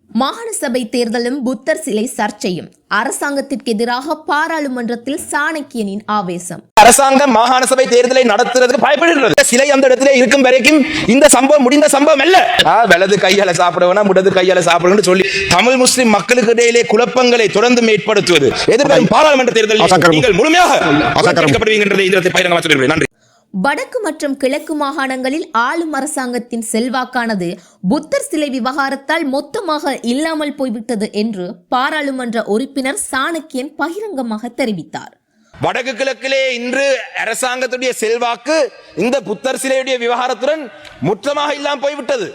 மாகாண சபை தேர்தலும் புத்தர் சிலை சர்ச்சையும் அரசாங்கத்திற்கு எதிராக பாராளுமன்றத்தில் சாணக்கியனின் ஆவேசம். அரசாங்கம் மாகாண சபை தேர்தலை நடத்துறதுக்கு பயப்படுகிறது. சிலை அந்த இடத்திலே இருக்கும் வரைக்கும் இந்த சம்பவம் முடிந்த சம்பவம் அல்ல. வலது கையால சாப்பிடுவனா இடது கையால சாப்பிடுன்னு சொல்லி தமிழ் முஸ்லிம் மக்களுக்கு இடையிலே குழப்பங்களை தொடர்ந்து ஏற்படுத்துவது எதிர்வரும் பாராளுமன்ற தேர்தலில் நீங்கள் முழுமையாக நன்றி. வடக்கு மற்றும் கிழக்கு மாகாணங்களில் ஆளும் அரசாங்கத்தின் செல்வாக்கானது புத்தர் சிலை விவகாரத்தால் மொத்தமாக இல்லாமல் போய்விட்டது என்று பாராளுமன்ற உறுப்பினர் சாணக்கியன் பகிரங்கமாக தெரிவித்தார். வடக்கு கிழக்கிலே இன்று அரசாங்கத்துடைய செல்வாக்கு இந்த புத்தர் சிலையுடைய விவகாரத்துடன் மொத்தமாக இல்லாமல் போய்விட்டது.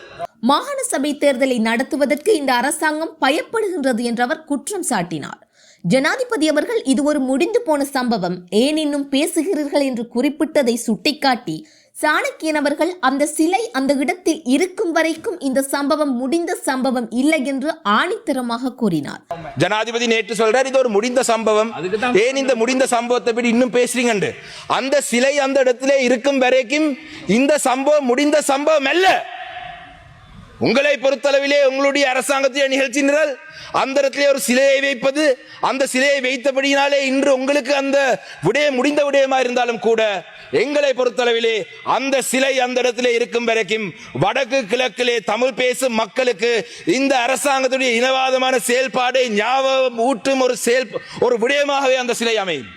மாகாண சபை தேர்தலை நடத்துவதற்கு இந்த அரசாங்கம் பயப்படுகின்றது என்று அவர் குற்றம் சாட்டினார். ஜனாதிபதி அவர்கள் இது ஒரு முடிந்து போன சம்பவம், ஏன் இன்னும் பேசுகிறீர்கள் என்று குறிப்பிட்டதை சுட்டிக்காட்டி சாணக்கியன் அவர்கள் அந்த சிலை அந்த இடத்தில் இருக்கும் வரைக்கும் இந்த சம்பவம் முடிந்த சம்பவம் இல்லை என்று ஆணித்தரமாக கூறினார். ஜனாதிபதி நேற்று சொல்றார் இது ஒரு முடிந்த சம்பவம், ஏன் இந்த முடிந்த சம்பவத்தை பற்றி இன்னும் பேசுறீங்க. அந்த சிலை அந்த இடத்திலே இருக்கும் வரைக்கும் இந்த சம்பவம் முடிந்த சம்பவம் அல்ல. உங்களை பொறுத்தளவிலே உங்களுடைய அரசாங்கத்திய நிகழ்ச்சி நிரல் அந்த இடத்திலே ஒரு சிலையை வைப்பது, அந்த சிலையை வைத்தபடியினாலே இன்று உங்களுக்கு அந்த விடயம் முடிந்த விடயமா இருந்தாலும் கூட எங்களை பொறுத்தளவிலே அந்த சிலை அந்த இடத்திலே இருக்கும் வரைக்கும் வடக்கு கிழக்கிலே தமிழ் பேசும் மக்களுக்கு இந்த அரசாங்கத்துடைய இனவாதமான செயல்பாடை ஞாபகம் ஊட்டும் ஒரு விடயமாகவே அந்த சிலை அமையும்.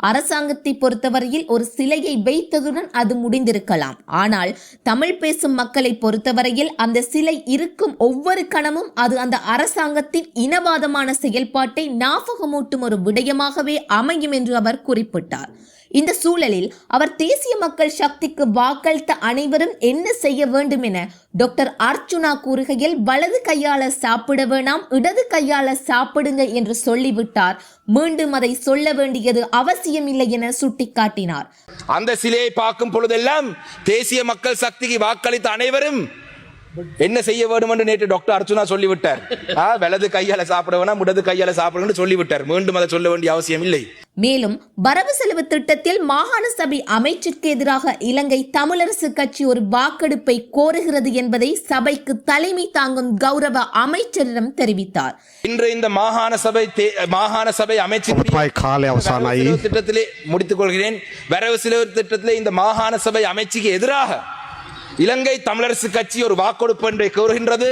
அரசாங்கத்தை பொறுத்தவரையில் ஒரு சிலையை வைத்ததுடன் அது முடிந்திருக்கலாம். ஆனால் தமிழ் பேசும் மக்களை பொறுத்தவரையில் அந்த சிலை இருக்கும் ஒவ்வொரு கணமும் அது அந்த அரசாங்கத்தின் இனவாதமான செயல்பாட்டை ஞாபகமூட்டும் ஒரு விடயமாகவே அமையும் என்று அவர் குறிப்பிட்டார். இந்த சூழலில் அவர் தேசிய மக்கள் சக்திக்கு வாக்களித்த அனைவரும் என்ன செய்ய வேண்டும் என டாக்டர் அர்ச்சுனா கூறுகையில், வலது கையால சாப்பிட வேணாம், இடது கையால சாப்பிடுங்க என்று சொல்லிவிட்டார். மீண்டும் அதை சொல்ல வேண்டியது அவசியமில்லை என சுட்டிக்காட்டினார். அந்த சிலையை பார்க்கும் பொழுதெல்லாம் தேசிய மக்கள் சக்திக்கு வாக்களித்த அனைவரும் என்ன செய்ய வேண்டும் என்று நேற்று டாக்டர் அர்ச்சுனா சொல்லிவிட்டார். வலது கையால சாப்பிட வேணாம், இடது கையால சாப்பிடுங்க சொல்லிவிட்டார். மீண்டும் அதை சொல்ல வேண்டிய அவசியம் இல்லை. மேலும் வரவு செலவு திட்டத்தில் மாகாண சபை அமைச்சிற்கு எதிராக இலங்கை தமிழரசு கட்சி ஒரு வாக்கெடுப்பை கோருகிறது என்பதை சபைக்கு தலைமை தாங்கும் கௌரவ அமைச்சரிடம் தெரிவித்தார். இன்று இந்த மாகாண சபை அமைச்சின் திட்டத்திலே முடித்துக் கொள்கிறேன். வரவு செலவு திட்டத்திலே இந்த மாகாண சபை அமைச்சுக்கு எதிராக இலங்கை தமிழரசு கட்சி ஒரு வாக்கெடுப்பு ஒன்றை கோருகின்றது.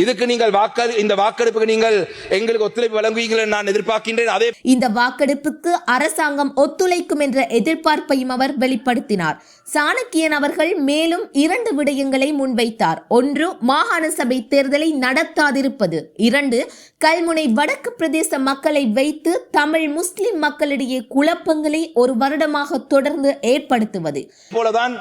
இதுக்கு நீங்கள் இந்த வாக்கெடுப்புக்கு நீங்கள் எங்களுக்கு ஒத்துழைப்பு வழங்குவீர்கள் நான் எதிர்பார்க்கின்றேன். அதே இந்த வாக்கெடுப்புக்கு அரசாங்கம் ஒத்துழைக்கும் என்ற எதிர்பார்ப்பையும் அவர் வெளிப்படுத்தினார். சாணக்கியன் அவர்கள் மேலும் 2 விடயங்களை முன்வைத்தார். 1, மாகாண சபை தேர்தலை நடத்தாதிருப்பது. 2, கல்முனை வடக்கு பிரதேச மக்களை வைத்து தமிழ் முஸ்லிம் மக்களிடையே குழப்பங்களை ஒரு வருடமாக தொடர்ந்து ஏற்படுத்துவது போலதான்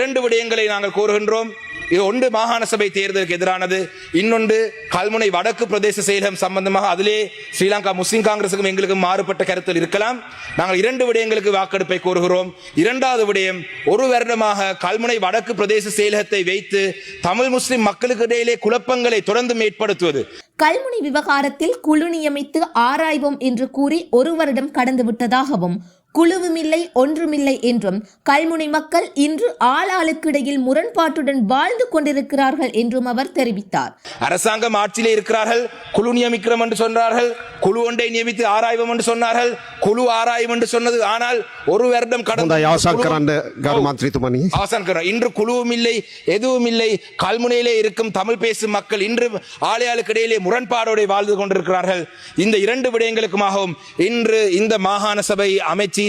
2 விடயங்களை நாங்கள் கோருகின்றோம். இது ஒன்று மாகாண சபை தேர்தலுக்கு எதிரானது, இன்னொன்று கல்முனை வடக்கு பிரதேச செயலகம் சம்பந்தமாக அதிலே ஸ்ரீலங்கா முஸ்லிம் காங்கிரசுக்கும் எங்களுக்கும் மாறுபட்ட கருத்தில் இருக்கலாம். நாங்கள் 2 விடயங்களுக்கு வாக்கெடுப்பை கோருகிறோம். 2வது விடயம், ஒரு வருடமாக கல்முனை வடக்கு பிரதேச செயலகத்தை வைத்து தமிழ் முஸ்லிம் மக்களுக்கு இடையிலே குழப்பங்களை தொடர்ந்து ஏற்படுத்துவது. கல்முனை விவகாரத்தில் குழு நியமித்து ஆராய்வோம் என்று கூறி 1 வருடம் கடந்து விட்டதாகவும் குழுவுமில்லை ஒன்றுமில்லை என்றும் கல்முனை மக்கள் இன்று ஆளாளுக்கு இடையில் முரண்பாட்டுடன் வாழ்ந்து கொண்டிருக்கிறார்கள் என்றும் அவர் தெரிவித்தார். அரசாங்கம் ஆட்சியிலே இருக்கிறார்கள், குழு நியமிக்கிறோம் என்று சொன்னார்கள், குழு ஒன்றை நியமித்து ஆராய்வோம் என்று சொன்னார்கள், குழு ஆராயும் என்று சொன்னது. ஆனால் 1 வருடம் கடந்த இன்று குழுவும் இல்லை, எதுவும் இல்லை. கல்முனையிலே இருக்கும் தமிழ் பேசும் மக்கள் இன்று ஆளையாளுக்கு இடையிலே முரண்பாடோடு வாழ்ந்து கொண்டிருக்கிறார்கள். இந்த 2 விடயங்களுக்குமாகவும் இன்று இந்த மாகாண சபை அமைச்சு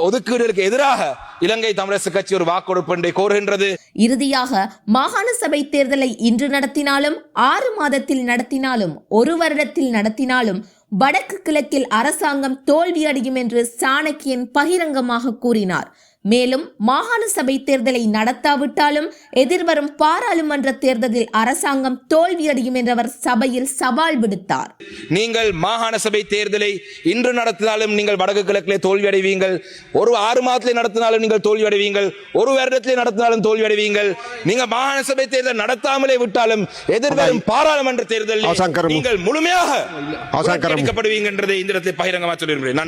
ஒதுக்கீடுகளுக்கு எதிராக இலங்கை தமிழரசு கட்சி ஒரு வாக்கெடுப்பு கோருகின்றது. இறுதியாக மாகாண சபை தேர்தலை இன்று நடத்தினாலும் 6 மாதத்தில் நடத்தினாலும் 1 வருடத்தில் நடத்தினாலும் வடக்கு கிழக்கில் அரசாங்கம் தோல்வியடையும் என்று சாணக்கியன் பகிரங்கமாக கூறினார். மேலும் மாகாண சபை தேர்தலை நடத்தாவிட்டாலும் எதிர்வரும் பாராளுமன்ற தேர்தலில் அரசாங்கம் தோல்வியடையும் என்றவர் சபையில் சவால் விடுத்தார். நீங்கள் மாகாண சபை தேர்தலை இன்று நடத்தினாலும் நீங்கள் வடக்கு கிழக்கிலே தோல்வி அடைவீங்கள். ஒரு 6 மாதத்திலே நடத்தினாலும் நீங்கள் தோல்வி அடைவீங்கள். 1 வருடத்திலே நடத்தினாலும் தோல்வி அடைவீங்கள். நீங்கள் மாகாண சபை தேர்தல் நடத்தாமலே விட்டாலும் எதிர்வரும் பாராளுமன்ற தேர்தலில் நீங்கள் முழுமையாக என்றதை இந்த இடத்தில் பகிரங்கமாக சொல்லியிருக்கிறேன்.